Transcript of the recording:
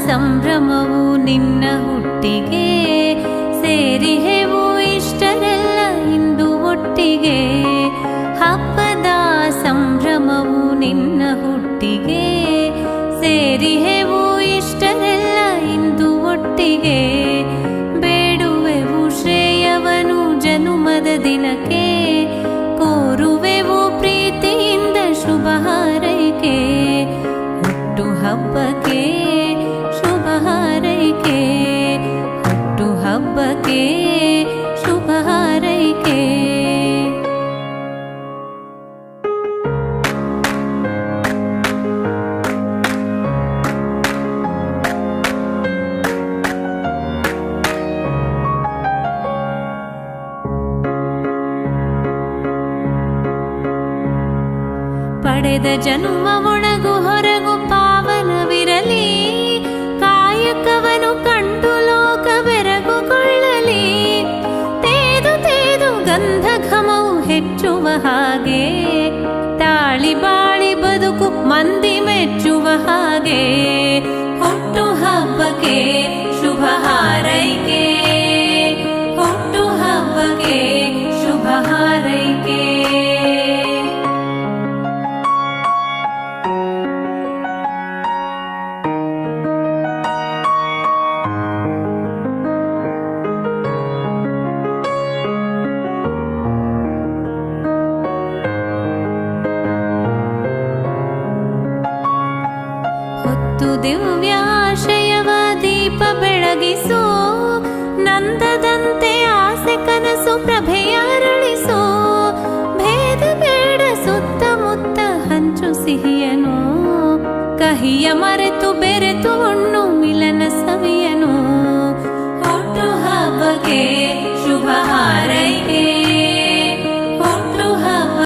ಸಂಭ್ರಮವು ನಿನ್ನ ಹುಟ್ಟಿಗೆ, ಸೇರಿಹೆವು ಇಷ್ಟರೆಲ್ಲ ಇಂದು ಒಟ್ಟಿಗೆ. ಹಬ್ಬದ ಸಂಭ್ರಮವು ನಿನ್ನ ಹುಟ್ಟಿಗೆ, ಸೇರಿಹೆವು ಇಷ್ಟರೆಲ್ಲ ಇಂದು ಒಟ್ಟಿಗೆ. ಬೇಡುವೆವು ಶ್ರೇಯವನು ಜನುಮದ ದಿನಕ್ಕೆ, ಕೋರುವೆವು ಪ್ರೀತಿಯಿಂದ ಶುಭ ಹಾರೈಕೆ. ಹುಟ್ಟು ಹಬ್ಬಕ್ಕೆ ಶುಭ ಹಾರೈಕೆ, ಹುಟ್ಟು ಹಬ್ಬಕ್ಕೆ ಶುಭ ಹಾರೈಕೆ. ಪಡೆದ ಜನುಮ ಒಣಗು ಹೊರಗು ಪಾವನವಿರಲಿ, ಕಾಯಕವನು ಕಂಡು ಲೋಕ ಬೆರಗುಗೊಳ್ಳಲಿ. ತೇದು ತೇದು ಗಂಧ ಘಮವು ಹೆಚ್ಚುವ ಹಾಗೆ, ತಾಳಿ ಬಾಳಿ ಬದುಕು ಮಂದಿ ಮೆಚ್ಚುವ ಹಾಗೆ. ಹುಟ್ಟು ಹಬ್ಬಕ್ಕೆ ಶುಭ ಹಾರೈಕೆ, ಹುಟ್ಟು ಹಬ್ಬಕ್ಕೆ ಶುಭ ಹಾರೈಕೆ. ಹೊತ್ತು ದಿವ್ಯಾಶಯವ ದೀಪ ಬೆಳಗಿಸು, ನಂದದಂತೆ ಆಸೆ ಕನಸು ಪ್ರಭೆಯ ಅರಳಿಸು. ಭೇದ ಬೇಡ ಸುತ್ತಮುತ್ತ ಹಂಚು ಸಿಹಿಯನು, ಕಹಿಯ ಮರೆತು ಬೆರೆತು ಉಣ್ಣು ಮಿಲನ ಸವಿಯನು. ಹುಟ್ಟು ಹಬ್ಬಕ್ಕೆ